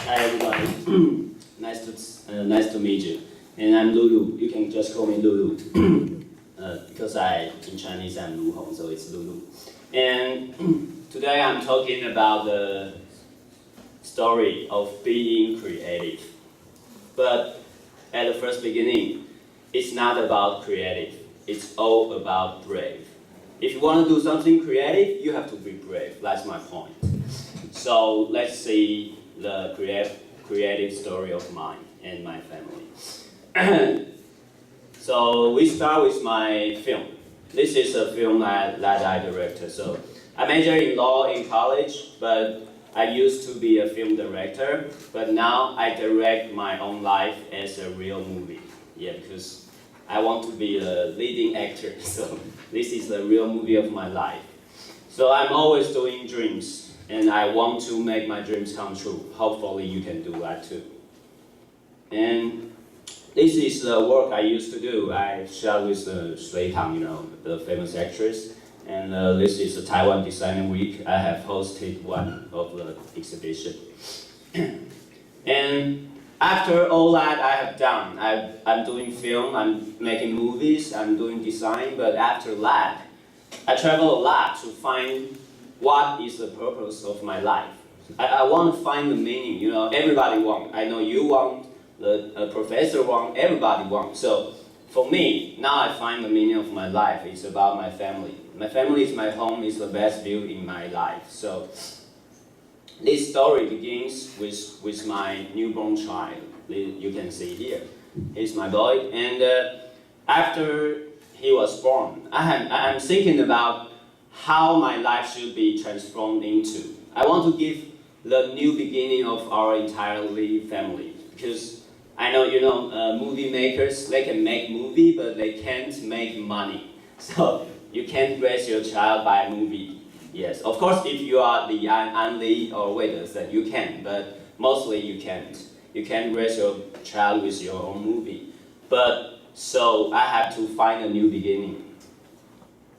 Hi everybody. nice to meet you. And I'm Lulu. You can just call me Lulu. Because in Chinese I'm Lu Hong, so it's Lulu. And today I'm talking about the story of being creative. But at the first beginning, it's not about creative. It's all about brave. If you want to do something creative, you have to be brave. That's my point. So let's see the creative story of mine and my family. So we start with my film. This is a film that I directed. So I majored in law in college, but I used to be a film director. But now I direct my own life as a real movie. Yeah, because I want to be a leading actor. So this is the real movie of my life. So I'm always doing dreams. And I want to make my dreams come true. Hopefully you can do that too. And this is the work I used to do. I shot with Sui Tang, the famous actress. And this is the Taiwan Designer Week. I have hosted one of the exhibition. And after all that I have done, I'm doing film, I'm making movies, I'm doing design, but after that, I travel a lot to find what is the purpose of my life. I want to find the meaning, everybody wants. I know you want, the professor wants, everybody wants. So for me, now I find the meaning of my life. It's about my family. My family is my home, is the best view in my life. So this story begins with my newborn child. You can see here. He's my boy. And after he was born, I'm thinking about how my life should be transformed into. I want to give the new beginning of our entirely family. Because I know, movie makers, they can make movie, but they can't make money. So you can't raise your child by a movie. Yes, of course, if you are the only or waiters, then you can, but mostly you can't. You can't raise your child with your own movie. But so I have to find a new beginning.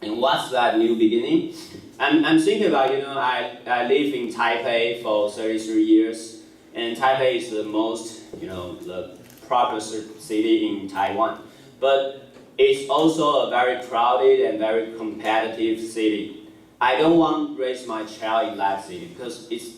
And what's that new beginning? I'm thinking about, I live in Taipei for 33 years, and Taipei is the most, the proper city in Taiwan. But it's also a very crowded and very competitive city. I don't want to raise my child in that city because it's,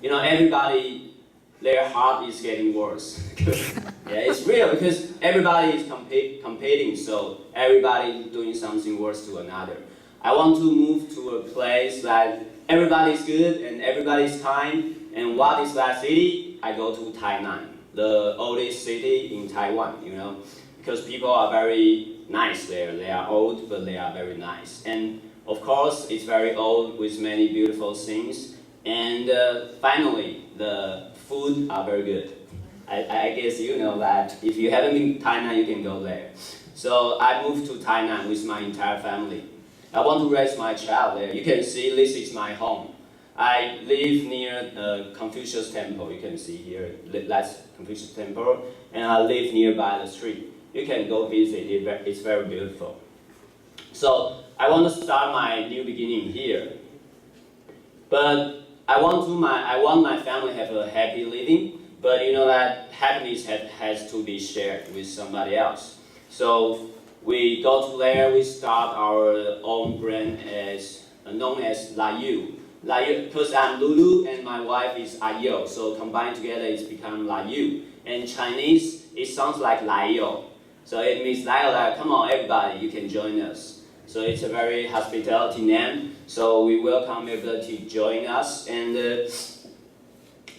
everybody, their heart is getting worse. Yeah, it's real because everybody is competing, so everybody is doing something worse to another. I want to move to a place that everybody's good and everybody's kind. And what is that city? I go to Tainan, the oldest city in Taiwan, because people are very nice there. They are old, but they are very nice. And of course, it's very old with many beautiful things. And finally, the food are very good. I guess you know that. If you haven't been to Tainan, you can go there. So I moved to Tainan with my entire family. I want to raise my child there. You can see this is my home. I live near Confucius Temple. You can see here, that's Confucius Temple. And I live nearby the street. You can go visit, it's very beautiful. So I want to start my new beginning here. But I want my family to have a happy living. But that happiness has to be shared with somebody else. So we go to there, we start our own brand known as Layu. Layu, because I'm Lulu and my wife is Ayo, so combined together it's become Layu. In Chinese, it sounds like Layo. So it means like, come on everybody, you can join us. So it's a very hospitality name. So we welcome everybody to join us. And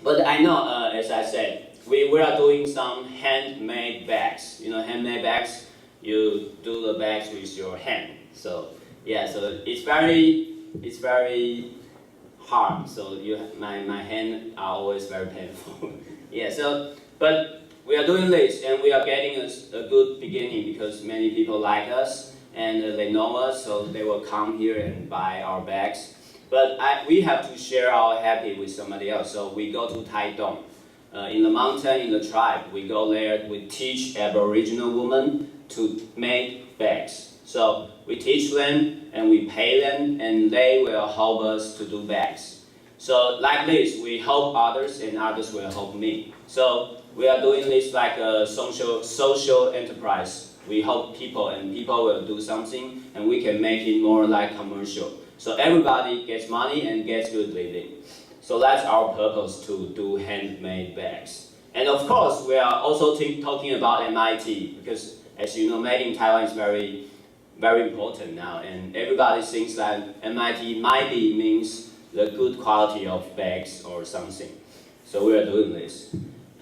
but I know, as I said, we are doing some handmade bags. Handmade bags, you do the bags with your hand. So yeah, so it's very hard. So my hands are always very painful. Yeah. So but we are doing this, and we are getting a good beginning because many people like us and they know us, so they will come here and buy our bags. But we have to share our happy with somebody else. So we go to Taidong. In the mountain, in the tribe, we go there, we teach Aboriginal women to make bags. So we teach them and we pay them and they will help us to do bags. So like this, we help others and others will help me. So we are doing this like a social enterprise. We help people and people will do something and we can make it more like commercial. So everybody gets money and gets good living. So that's our purpose, to do handmade bags. And of course, we are also talking about MIT, because as you know, made in Taiwan is very, very important now. And everybody thinks that MIT might be means the good quality of bags or something. So we are doing this.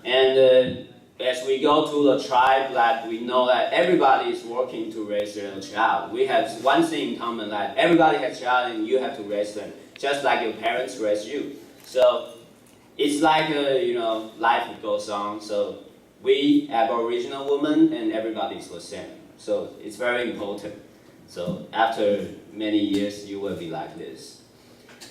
And as we go to the tribe, that we know that everybody is working to raise their child. We have one thing in common, that everybody has a child and you have to raise them, just like your parents raise you. So it's like, life goes on. So we, Aboriginal women, and everybody is the same. So it's very important. So after many years, you will be like this.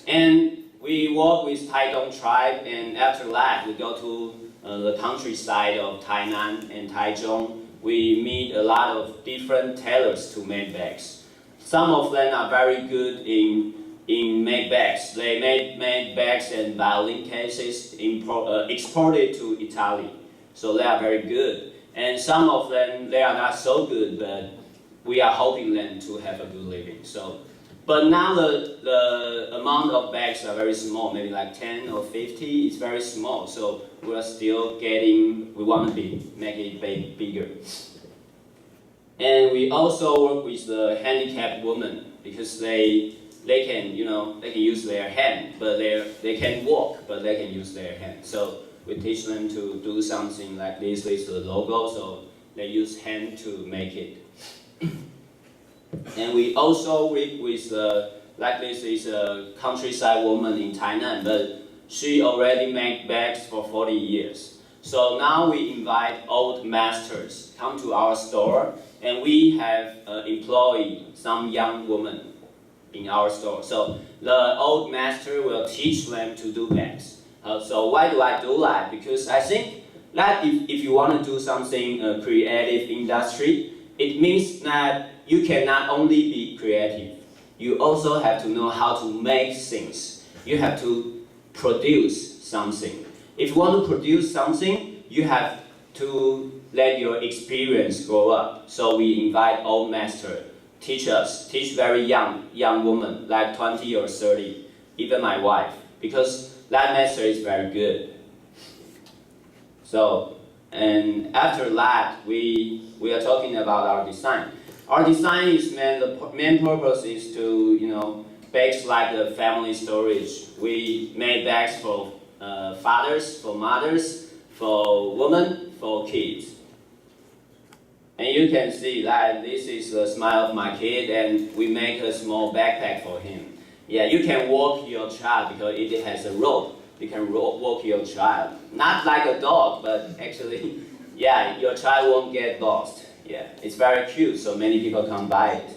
And we work with Taidong tribe, and after that, we go to the countryside of Tainan and Taichung. We meet a lot of different tailors to make bags. Some of them are very good in make bags. They made bags and violin cases, exported to Italy. So they are very good. And some of them, they are not so good, but we are helping them to have a good living. So, but now the amount of bags are very small, maybe like 10 or 50. It's very small. So we are still getting, we want to make it bigger. And we also work with the handicapped women, because they can use their hand, but they can walk, but they can use their hand. So we teach them to do something like this. This is the logo, so they use hand to make it. And we also work with, like this is a countryside woman in Tainan, but she already made bags for 40 years. So now we invite old masters come to our store, and we have employed some young women in our store. So the old master will teach them to do bags. So why do I do that? Because I think that if you want to do something creative industry, it means that you can not only be creative, you also have to know how to make things. You have to produce something. If you want to produce something, you have to let your experience grow up. So we invite old master, teach very young women, like 20 or 30, even my wife, because that master is very good. So, and after that, we are talking about our design. Our design is the main purpose is to, bags like the family storage. We made bags for fathers, for mothers, for women, for kids. And you can see that this is the smile of my kid, and we make a small backpack for him. Yeah, you can walk your child because it has a rope. You can walk your child. Not like a dog, but actually, yeah, your child won't get lost. Yeah, it's very cute, so many people come buy it.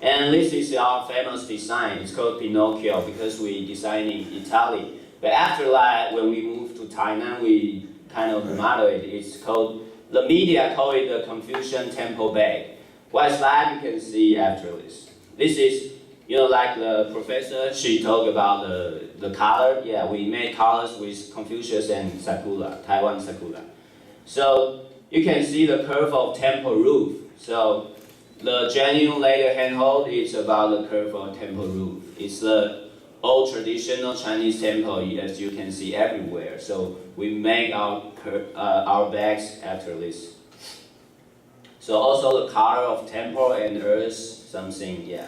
And this is our famous design. It's called Pinocchio because we design in Italy. But after that, when we moved to Tainan, we kind of remodel it. It's called, the media call it the Confucian temple bag. What is that? You can see after this. This is, like the professor, she talked about the color. Yeah, we made colors with Confucius and Sakura, Taiwan Sakura. So you can see the curve of temple roof. So the genuine leather handhold is about the curve of temple roof. It's the old traditional Chinese temple, as you can see everywhere. So we make our bags after this. So also the color of temple and earth, something, yeah.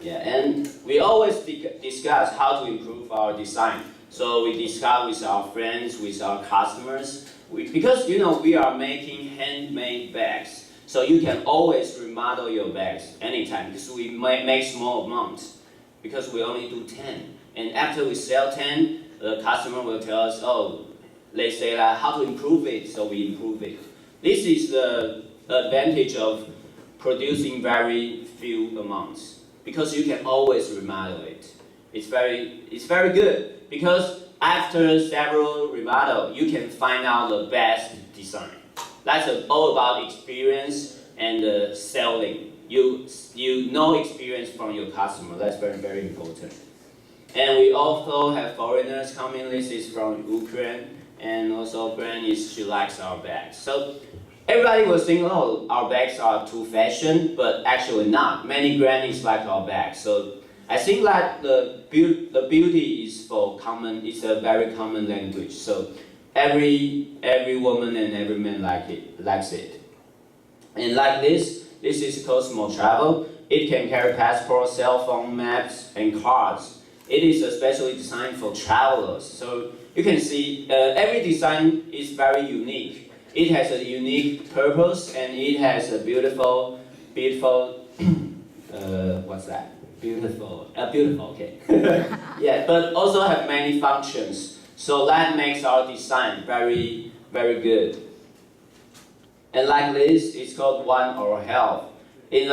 Yeah, and we always discuss how to improve our design. So we discuss with our friends, with our customers. Because we are making handmade bags, so you can always remodel your bags anytime. Because we make small amounts, because we only do 10. And after we sell 10, the customer will tell us, oh, they say that how to improve it, so we improve it. This is the advantage of producing very few amounts, because you can always remodel it. It's very good, because after several remodels, you can find out the best design. That's all about experience and selling. You know experience from your customer. That's very, very important. And we also have foreigners coming. This is from Ukraine, and also Brand she likes our bags. So everybody will think, oh, our bags are too fashion, but actually not. Many grannies like our bags. So I think that the beauty is for common. It's a very common language. So every woman and every man likes it. And like this is Cosmo Travel. It can carry passport, cell phone, maps, and cards. It is especially designed for travelers. So you can see every design is very unique. It has a unique purpose, and it has a beautiful, what's that? Beautiful, okay. Yeah, but also have many functions. So that makes our design very, very good. And like this, it's called one or health. In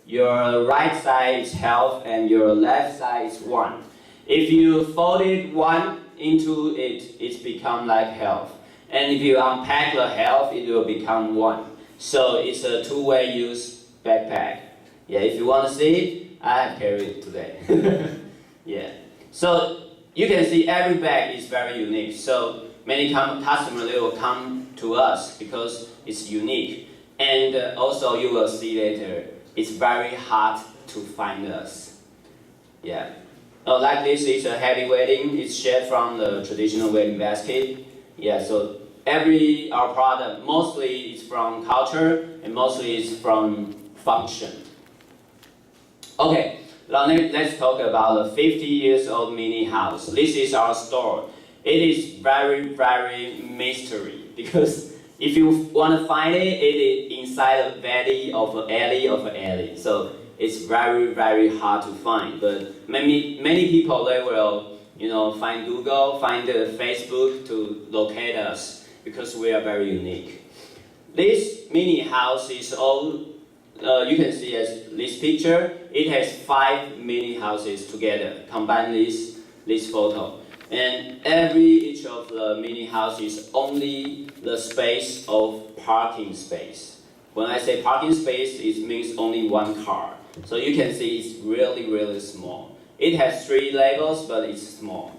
your right side is health and your left side is one. If you fold it one into it, it's become like health. And if you unpack the health, it will become one. So it's a two-way use backpack. Yeah, if you want to see it, I have carried it today. Yeah. So you can see every bag is very unique. So many customers, they will come to us because it's unique. And also you will see later, it's very hard to find us. Yeah. Like this is a heavy wedding. It's shaped from the traditional wedding basket. Yeah, so our product mostly is from culture and mostly is from function. Okay, now let's talk about the 50 years old mini house. This is our store. It is very, very mystery because if you want to find it, it is inside a valley of an alley. So it's very, very hard to find. But many people, they will, find Google, find Facebook to locate us because we are very unique. This mini house is all, you can see as this picture, it has 5 mini houses together. Combine this photo. And each of the mini houses is only the space of parking space. When I say parking space, it means only one car. So you can see it's really, really small. It has 3 levels, but it's small.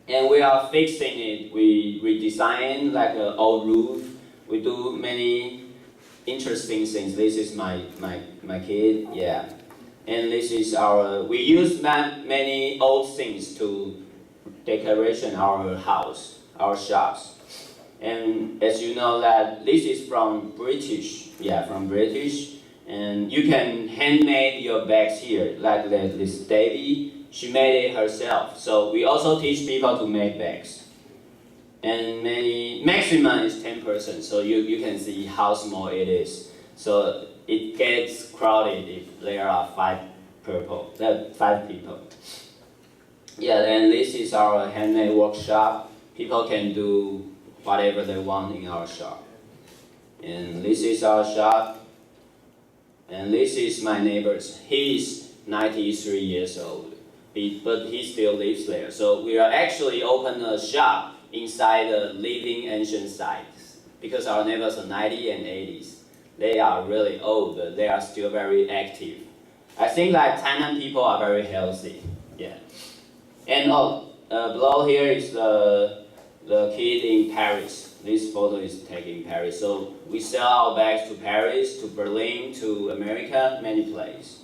And we are fixing it. We redesign like an old roof. We do many interesting things. This is my kid, yeah. And this is we use many old things to decoration our house, our shops. And as you know that this is from British. And you can handmade your bags here, like this Davy, she made it herself. So we also teach people to make bags. And maximum is 10%, so you can see how small it is. So it gets crowded if there are 5 people. Yeah, and this is our handmade workshop. People can do whatever they want in our shop. And this is our shop. And this is my neighbor's. He's 93 years old, but he still lives there. So we are actually open a shop inside the living ancient sites because our neighbors are 90 and 80s. They are really old, but they are still very active. I think that Tainan people are very healthy. Yeah. And below here is the kid in Paris. This photo is taken in Paris. So we sell our bags to Paris, to Berlin, to America, many places.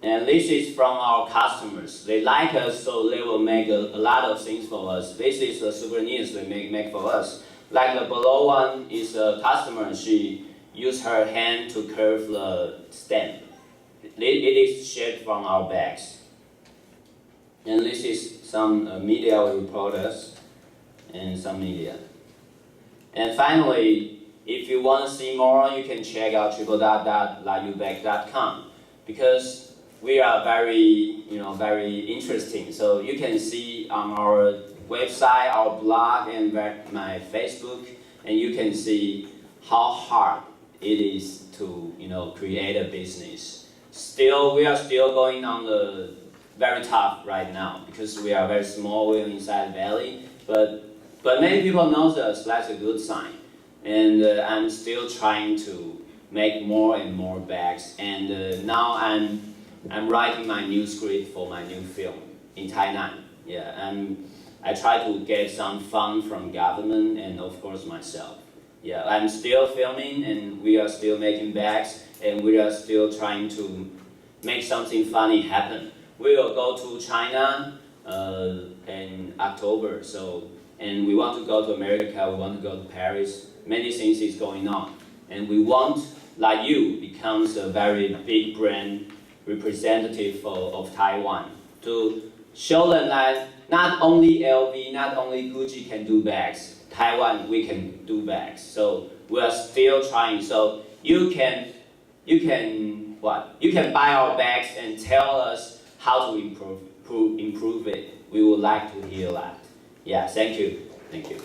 And this is from our customers. They like us, so they will make a lot of things for us. This is the souvenirs they make for us. Like the below one is a customer. She used her hand to curve the stamp. It is shaped from our bags. And this is some media reporters and some media. And finally, if you want to see more, you can check out www.laubag.com because we are very interesting. So you can see on our website, our blog, and my Facebook, and you can see how hard it is to create a business. We are still going on the very tough right now because we are very small. We're inside the valley, but many people know us. That's a good sign. And I'm still trying to make more and more bags. And now I'm I'm writing my new script for my new film in Tainan. Yeah, and I try to get some fund from government and of course myself. Yeah, I'm still filming and we are still making bags and we are still trying to make something funny happen. We will go to China in October, and we want to go to America, we want to go to Paris. Many things is going on. And we want, like you, becomes a very big brand representative of Taiwan to show them that not only LV, not only Gucci can do bags, Taiwan, we can do bags. So we are still trying. So you can what? You can buy our bags and tell us how to improve it. We would like to hear that. Yeah, thank you. Thank you.